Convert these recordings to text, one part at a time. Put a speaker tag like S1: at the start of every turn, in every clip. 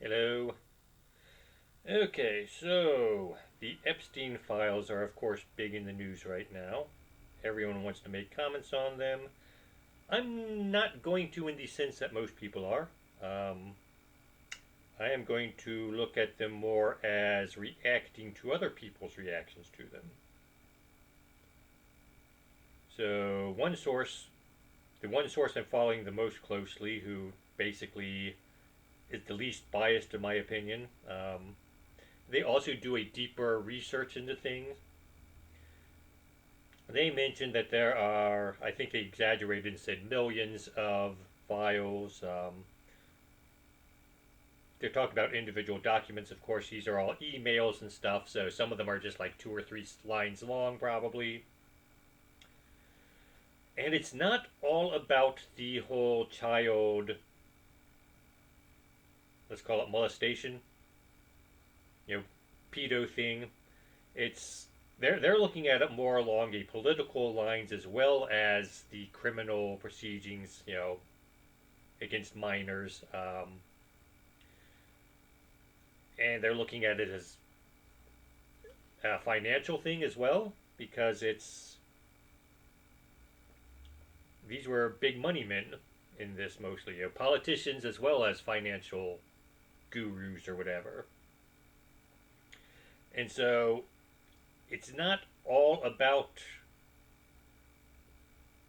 S1: Hello. Okay, so the Epstein files are, of course, big in the news right now. Everyone wants to make comments on them. I'm not going to, in the sense that most people are. Um, I am going to look at them more as reacting to other people's reactions to them. So, the one source I'm following the most closely, who basically is the least biased, in my opinion, they also do a deeper research into things. They mentioned that there are, I think they exaggerated and said millions of files. They're talking about individual documents. Of course, these are all emails and stuff, so some of them are just like 2 or 3 lines long, probably. And it's not all about the whole child, let's call it molestation, you know, pedo thing. It's they're looking at it more along a political lines as well as the criminal proceedings, against minors, and they're looking at it as a financial thing as well because it's these were big money men in this mostly, politicians as well as financial gurus or whatever, and so it's not all about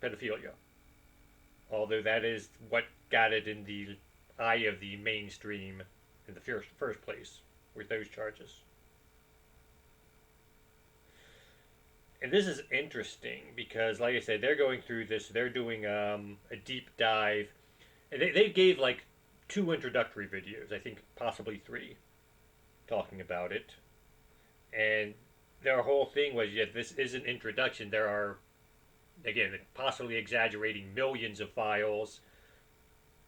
S1: pedophilia, although that is what got it in the eye of the mainstream in the first place with those charges. And this is interesting because, like I said, they're going through this. They're doing a deep dive. And they gave like 2 introductory videos, I think possibly 3, talking about it. And their whole thing was, yeah, this is an introduction. There are, again, possibly exaggerating millions of files.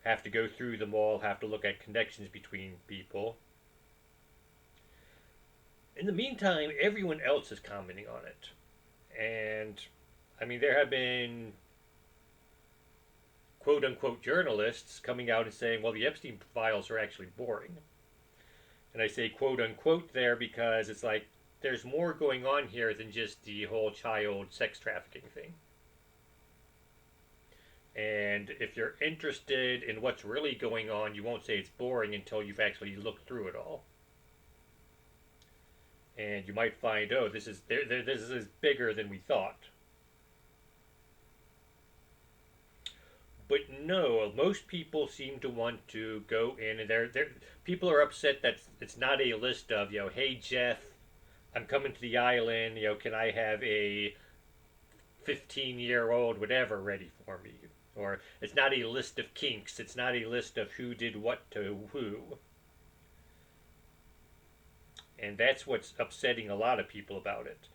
S1: Have to go through them all. Have to look at connections between people. In the meantime, everyone else is commenting on it. And I mean, there have been quote unquote journalists coming out and saying, well, the Epstein files are actually boring. And I say quote unquote there because it's like there's more going on here than just the whole child sex trafficking thing. And if you're interested in what's really going on, you won't say it's boring until you've actually looked through it all. And you might find, oh, this is bigger than we thought. But no, most people seem to want to go in, and they're people are upset that it's not a list of, hey Jeff, I'm coming to the island, can I have a 15-year-old whatever ready for me? Or it's not a list of kinks. It's not a list of who did what to who. And that's what's upsetting a lot of people about it.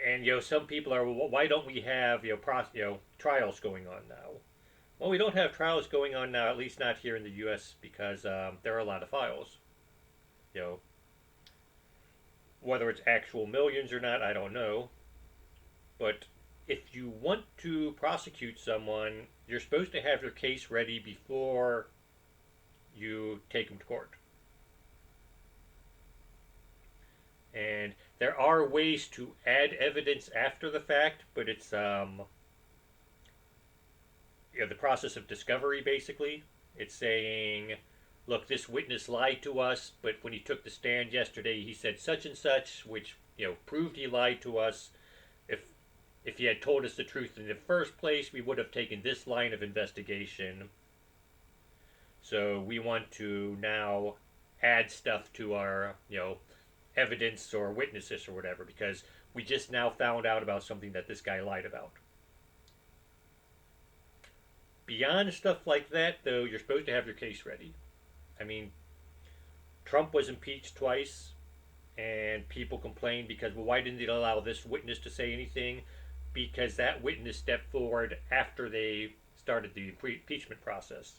S1: And some people are, well, why don't we have trials going on now? Well, we don't have trials going on now, at least not here in the U.S., because there are a lot of files. You know, whether it's actual millions or not, I don't know. But if you want to prosecute someone, you're supposed to have your case ready before you take them to court. And there are ways to add evidence after the fact, but it's the process of discovery basically. It's saying, look, this witness lied to us, but when he took the stand yesterday, he said such and such, which proved he lied to us. If he had told us the truth in the first place, we would have taken this line of investigation. So we want to now add stuff to our evidence or witnesses or whatever, because we just now found out about something that this guy lied about. Beyond stuff like that, though, you're supposed to have your case ready. I mean, Trump was impeached twice, and people complained because, well, why didn't they allow this witness to say anything? Because that witness stepped forward after they started the impeachment process.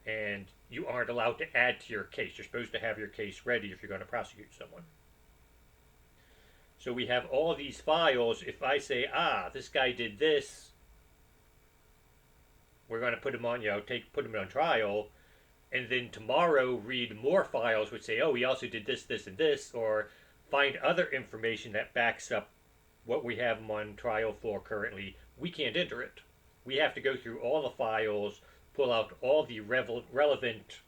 S1: And you aren't allowed to add to your case. You're supposed to have your case ready if you're going to prosecute someone. So we have all these files. If I say, this guy did this, we're going to put him on, put him on trial. and then tomorrow read more files which say, oh, he also did this, this, and this, or find other information that backs up what we have him on trial for currently, we can't enter it. We have to go through all the files, pull out all the relevant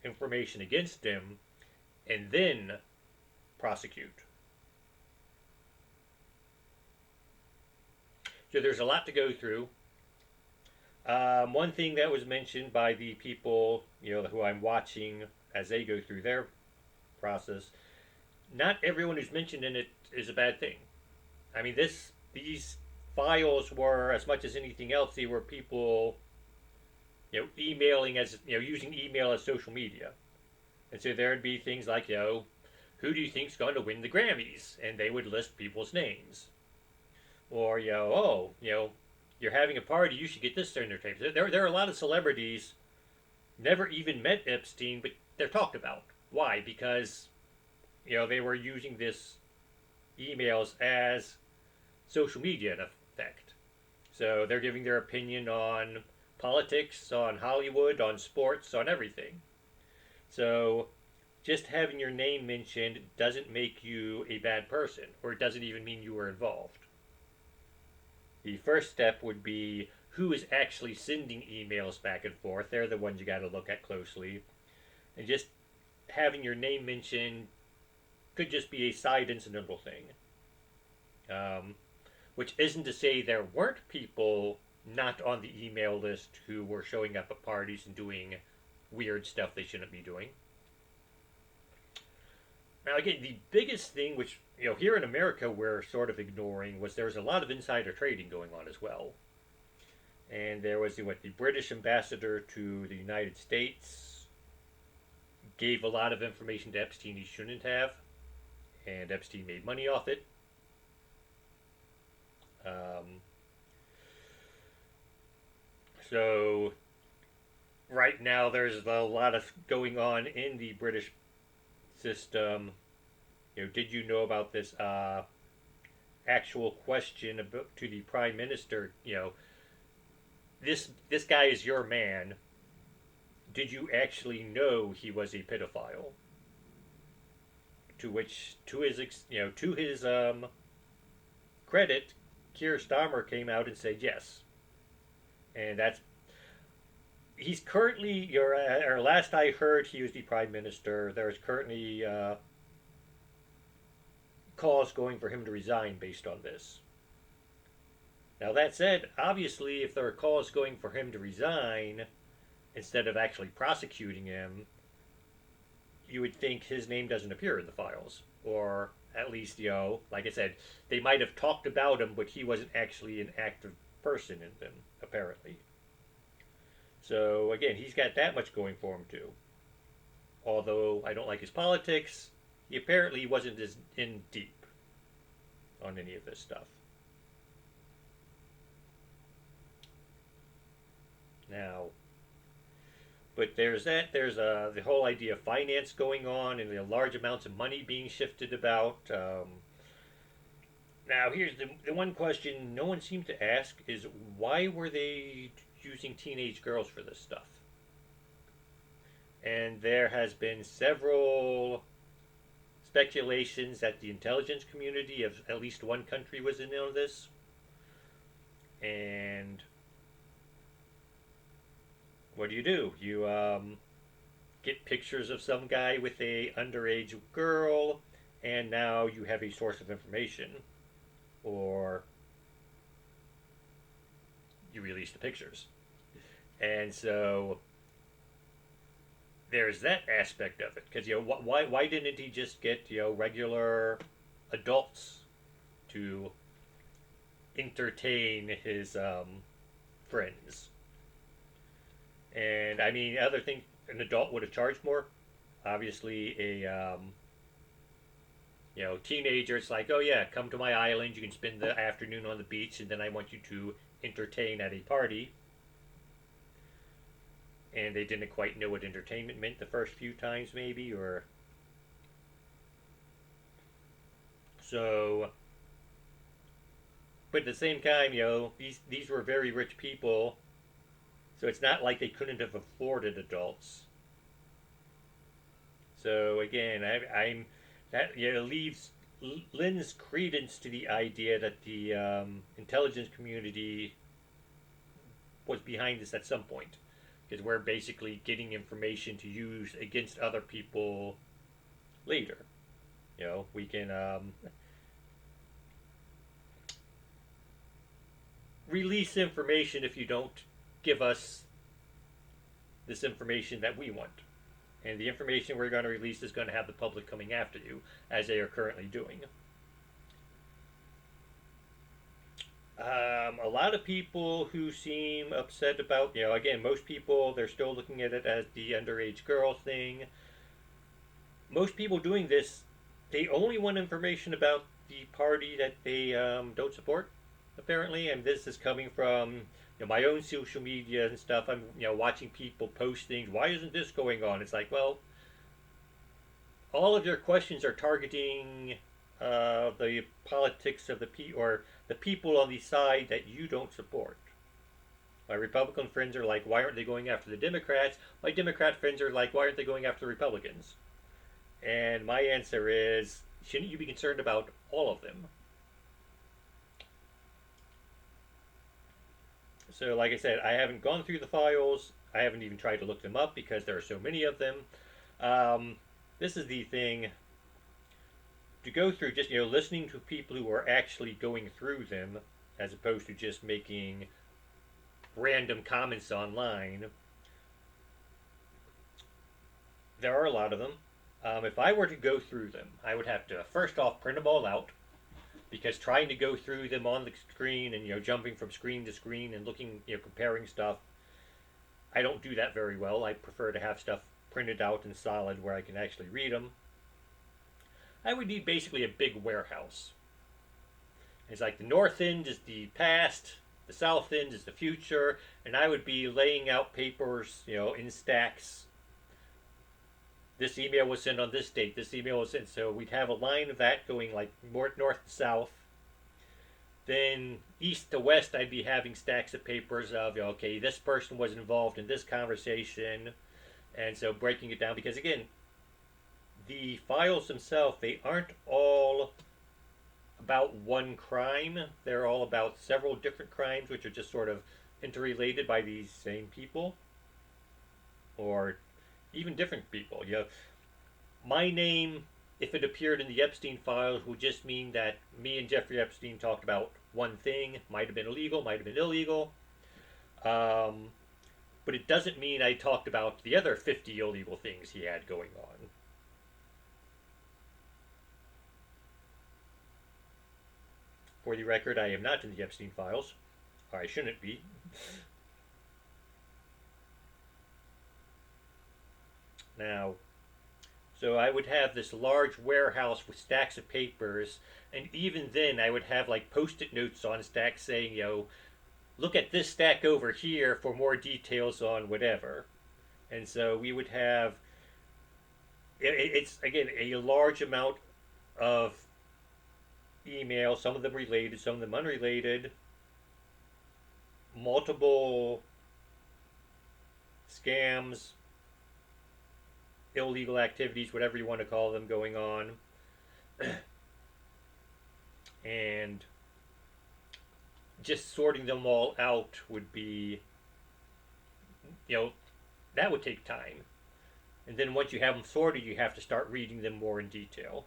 S1: information against him, and then prosecute. So there's a lot to go through. One thing that was mentioned by the people, who I'm watching as they go through their process, not everyone who's mentioned in it is a bad thing. I mean, these files were, as much as anything else, they were people, emailing as using email as social media, and so there'd be things like, who do you think's going to win the Grammys, and they would list people's names, or you're having a party, you should get this entertainment. There are a lot of celebrities never even met Epstein, but they're talked about. Why? Because they were using this emails as social media in effect. So they're giving their opinion on politics, on Hollywood, on sports, on everything. So just having your name mentioned doesn't make you a bad person, or it doesn't even mean you were involved. The first step would be who is actually sending emails back and forth. They're the ones you got to look at closely. And just having your name mentioned could just be a side incidental thing. Which isn't to say there weren't people not on the email list who were showing up at parties and doing weird stuff they shouldn't be doing. Now, again, the biggest thing, which here in America we're sort of ignoring, was there was a lot of insider trading going on as well. And there was the British ambassador to the United States gave a lot of information to Epstein he shouldn't have, and Epstein made money off it. So right now there's a lot of going on in the British system. Did you know about this actual question about, to the Prime Minister? This guy is your man. Did you actually know he was a pedophile? To which, to his credit, Keir Starmer came out and said yes. And he's currently, or last I heard, he was the Prime Minister. There's currently calls going for him to resign based on this. Now, that said, obviously, if there are calls going for him to resign instead of actually prosecuting him, you would think his name doesn't appear in the files. Or at least, like I said, they might have talked about him, but he wasn't actually an active person in them, apparently. So, again, he's got that much going for him, too. Although I don't like his politics, he apparently wasn't as in deep on any of this stuff. Now, but there's that. There's the whole idea of finance going on and the large amounts of money being shifted about. Now, here's the one question no one seemed to ask is why were they using teenage girls for this stuff? And there has been several speculations that the intelligence community of at least one country was in on this. And what do? You get pictures of some guy with a underage girl, and now you have a source of information. Or you release the pictures. And so there's that aspect of it. Because why didn't he just get regular adults to entertain his friends? And I mean, other thing, an adult would have charged more. Obviously, a teenager, it's like, oh yeah, come to my island. You can spend the afternoon on the beach, and then I want you to entertain at a party. And they didn't quite know what entertainment meant the first few times, maybe, or so. But at the same time, these were very rich people, So it's not like they couldn't have afforded adults. So again, I'm that leaves lends credence to the idea that the intelligence community was behind this at some point, because we're basically getting information to use against other people later. We can release information if you don't give us this information that we want. And the information we're going to release is going to have the public coming after you, as they are currently doing. A lot of people who seem upset about, again, most people, they're still looking at it as the underage girl thing. Most people doing this, they only want information about the party that they don't support, apparently. And this is coming from my own social media and stuff. I'm watching people post things. Why isn't this going on? It's like, well, all of your questions are targeting the politics of or the people on the side that you don't support. My Republican friends are like, why aren't they going after the Democrats? My Democrat friends are like, why aren't they going after the Republicans? And my answer is, shouldn't you be concerned about all of them? So, like I said, I haven't gone through the files. I haven't even tried to look them up because there are so many of them. This is the thing to go through, just listening to people who are actually going through them, as opposed to just making random comments online. There are a lot of them. If I were to go through them, I would have to first off print them all out, because trying to go through them on the screen and jumping from screen to screen and looking, comparing stuff, I don't do that very well. I prefer to have stuff printed out and solid where I can actually read them. I would need basically a big warehouse. It's like the north end is the past, the south end is the future, and I would be laying out papers, in stacks. This email was sent on this date. This email was sent. So we'd have a line of that going like north to south. Then east to west, I'd be having stacks of papers of, okay, this person was involved in this conversation. And so breaking it down, because again, the files themselves, they aren't all about one crime. They're all about several different crimes, which are just sort of interrelated by these same people. Or even different people. My name, if it appeared in the Epstein files, would just mean that me and Jeffrey Epstein talked about one thing. Might have been illegal, might have been illegal. But it doesn't mean I talked about the other 50 illegal things he had going on. For the record, I am not in the Epstein files, or I shouldn't be. Now, so I would have this large warehouse with stacks of papers, and even then I would have like post-it notes on stacks saying, look at this stack over here for more details on whatever. And so we would have, it's again a large amount of email, some of them related, some of them unrelated, multiple scams, illegal activities, whatever you want to call them, going on. And just sorting them all out would be, that would take time. And then once you have them sorted, you have to start reading them more in detail.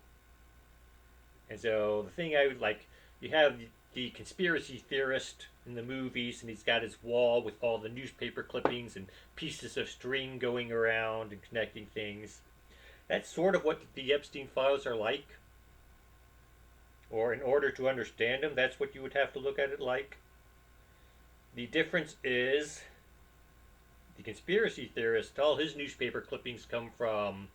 S1: And so the thing I would like, you have the conspiracy theorist in the movies, and he's got his wall with all the newspaper clippings and pieces of string going around and connecting things. That's sort of what the Epstein files are like. Or in order to understand them, that's what you would have to look at it like. The difference is the conspiracy theorist, all his newspaper clippings come from,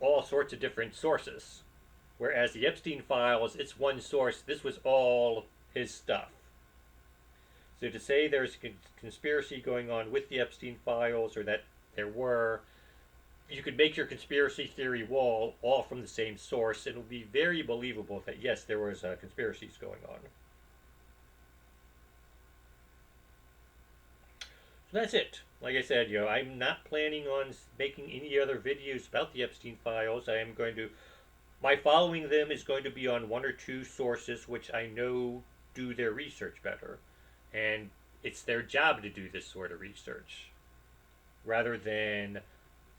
S1: all sorts of different sources. Whereas the Epstein files, it's one source. This was all his stuff. So to say there's a conspiracy going on with the Epstein files, or that there were, you could make your conspiracy theory wall all from the same source. It will be very believable that yes, there was conspiracies going on. That's it. Like I said, I'm not planning on making any other videos about the Epstein files. I am going to my following them is going to be on one or two sources which I know do their research better, and it's their job to do this sort of research, rather than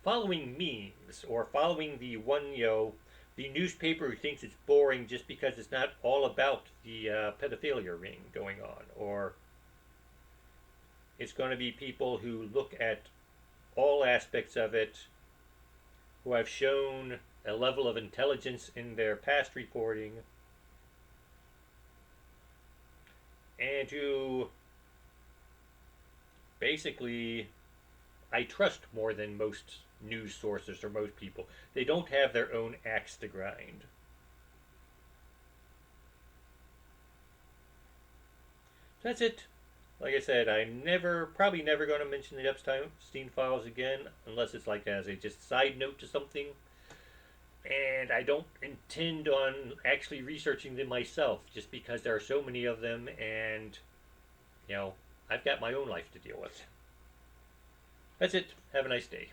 S1: following memes or following the one the newspaper who thinks it's boring just because it's not all about the pedophilia ring going on, or it's going to be people who look at all aspects of it, who have shown a level of intelligence in their past reporting, and who basically I trust more than most news sources or most people. They don't have their own axe to grind. That's it. Like I said, I'm probably never going to mention the Epstein files again, unless it's like as a just side note to something. And I don't intend on actually researching them myself, just because there are so many of them, and I've got my own life to deal with. That's it. Have a nice day.